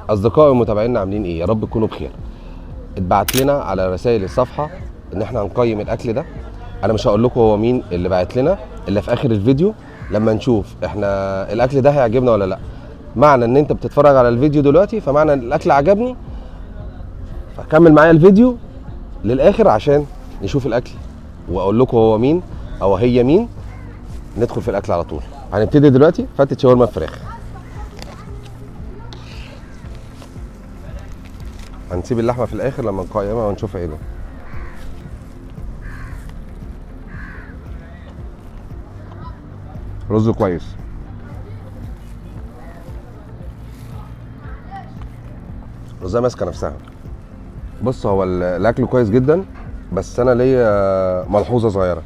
اصدقائي ومتابعينا عاملين ايه؟ يا رب تكونوا بخير. اتبعت لنا على رسائل الصفحه ان احنا هنقيم الاكل ده. انا مش هقول لكم هو مين اللي بعت لنا الا في اخر الفيديو، لما نشوف احنا الاكل ده هيعجبنا ولا لا. معنى ان انت بتتفرج على الفيديو دلوقتي فمعنى ان الاكل عجبني، فكمل معايا الفيديو للاخر عشان نشوف الاكل واقول لكم هو مين او هي مين. ندخل في الاكل على طول. هنبتدي دلوقتي فتة شاورما فراخ. هنسيب اللحمه في الاخر لما نقيمها ونشوف ايه ده. رز كويس، رزها ماسكه نفسها. بص، هو الاكل كويس جدا، بس انا ليا ملحوظه صغيره.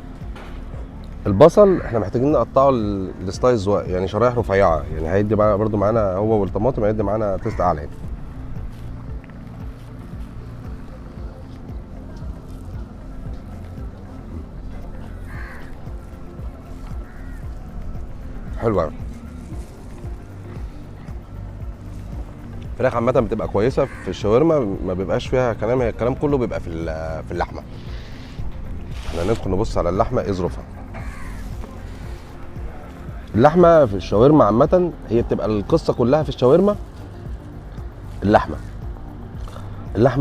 البصل احنا محتاجين نقطعه السلايز يعني شرايح رفيعه، يعني هيدي برده معانا هو والطماطم، هيدي معانا تيست اعلى يعني. حلوه قوي. الفراخ عامه بتبقى كويسه في الشاورما، ما بيبقاش فيها كلام، هي الكلام كله بيبقى في اللحمه. احنا ندخل نبص على اللحمه ايه ظروفها. اللحمه في الشاورما عامه هي بتبقى القصه كلها في الشاورما. اللحمه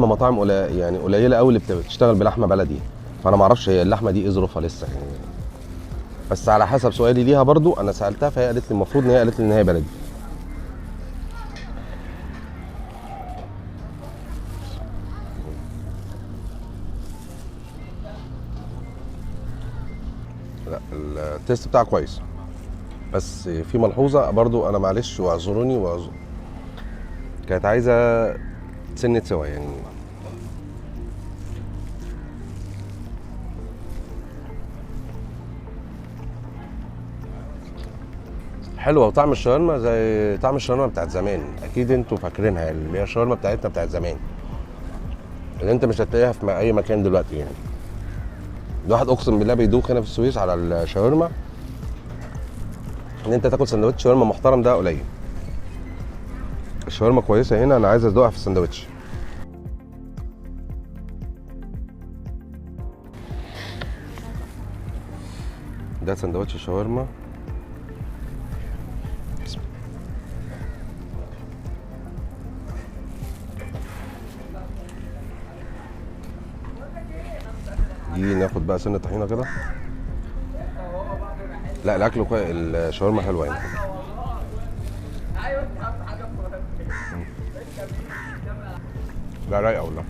مطاعم يعني قليله قوي اللي بتشتغل بلحمه بلدي، فانا ما اعرفش هي اللحمه دي ايه ظروفها لسه يعني. بس على حسب سؤالي ليها برضو، انا سالتها فهي قالت لي المفروض ان هي قالت لي ان هي بلدي. لا، التيست بتاعها كويس، بس في ملحوظه برضو، انا معلش واعذروني كانت عايزه سنه سوا يعني. حلوه، وطعم الشاورما زي طعم الشاورما بتاعت زمان، اكيد انتوا فاكرينها، اللي هي الشاورما بتاعتنا بتاعت زمان، اللي انت مش هتلاقيها في اي مكان دلوقتي يعني. الواحد اقسم بالله بيدوخ هنا في السويس على الشاورما، ان انت تاكل سندوتش شاورما محترم ده قليل. الشاورما كويسه هنا، انا عايز ادوقها في السندوتش. ده سندوتش الشاورما. دي ناخد بقى سنه طحينه كده. لا، الاكل كويس، الشاورما حلوه يعني. لا، رايقه والله.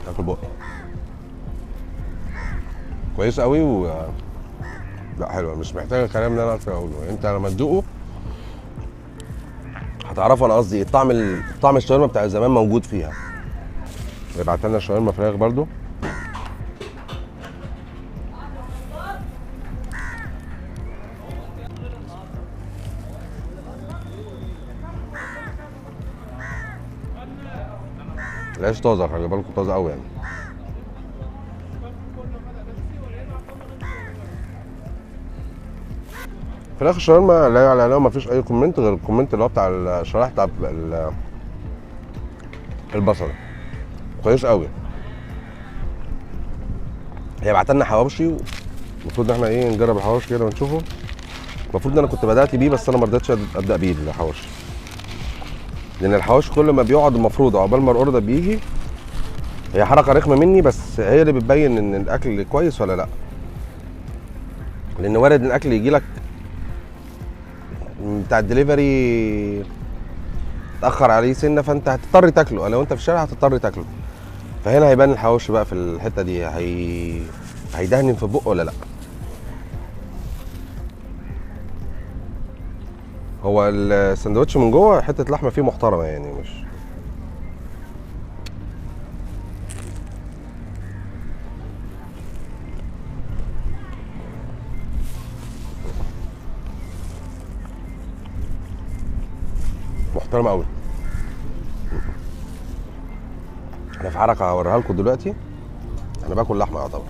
تاكل بقى كويس قوي لا، حلوه، مش محتاجه كلام اللي انا اقدر اقوله. انت لما تدوقه هتعرفوا انا قصدي ايه. طعم الشاورما بتاع زمان موجود فيها. يبعت لنا شاورما فراخ برضو. العيش طازه، خلي بالكم طازه قوي يعني. فراخ الشاورما لا يعلى عليها، ما فيش اي كومنت غير الكومنت اللي هو بتاع الشرايح بتاع البصل. كويس قوي. هي بعت لنا حواوشي، المفروض ان احنا ايه نجرب الحواوشي كده ونشوفه. المفروض ان انا كنت بدات بيه، بس انا ما رضيتش ابدا بيه الحواوشي، لان الحواوشي كل ما بيقعد المفروض عقبال ما الاوردر بيجي. هي حركه رخمه مني، بس هي اللي بتبين ان الاكل كويس ولا لا. لان وارد ان الاكل يجي لك بتاع الدليفري تاخر عليه سنه، فانت هتضطر تاكله. لو انت في الشارع هتضطر تاكله. فهنا هيبان الحواوشي بقى في الحته دي، هيدهن في بقه ولا لا. هو السندوتش من جوه حته لحمه فيه محترمه يعني، مش محترمه قوي. انا في حركه هوريها لكم دلوقتي. انا باكل لحمه يعتبر.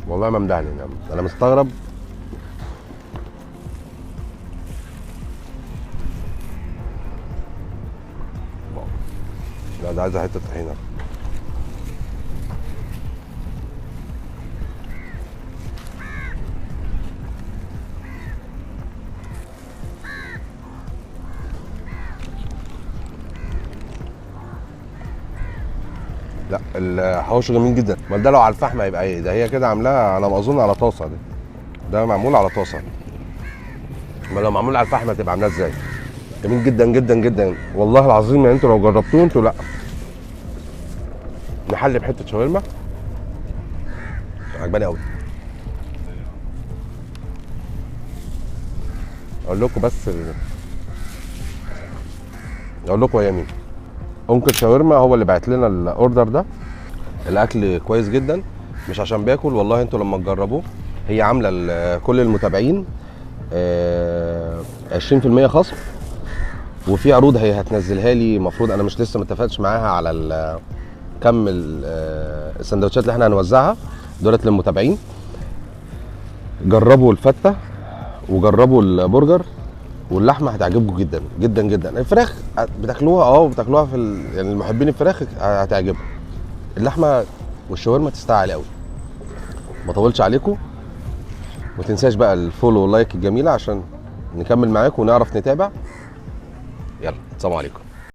والله ما مدهني، انا مستغرب. لا ده عايزه حته طحينه. لا الحواوشي جميل جدا. ما ده لو على الفحم هيبقى ايه؟ ده هي كده عاملاها على ما اظن على طاسه. ده معمول على طاسه. ما لو معمول على الفحم هتبقى عاملاه ازاي؟ جميل جدا جدا جدا والله العظيم. يعني انتوا لو جربتوه انتوا لا. نحل بحته شاورما عجباني قوي. اقول لكم بس اقول لكم هي مين. انكل شاورما هو اللي بعت لنا الاوردر ده. الاكل كويس جدا، مش عشان باكل والله. انتوا لما تجربوه، هي عامله كل المتابعين 20% خصم، وفي عروض هي هتنزلها لي. المفروض انا مش لسه ما اتفقتش معاها على كم السندوتشات اللي احنا هنوزعها دولت للمتابعين. جربوا الفته وجربوا البرجر، واللحمه هتعجبكم جدا جدا جدا. الفراخ بتاكلوها بتاكلوها في يعني المحبين الفراخ هتعجبهم. اللحمه والشاورما تستاهل قوي. ما طولش عليكم، ما تنساش بقى الفولو واللايك الجميله عشان نكمل معاكم ونعرف نتابع. يلا سلام عليكم.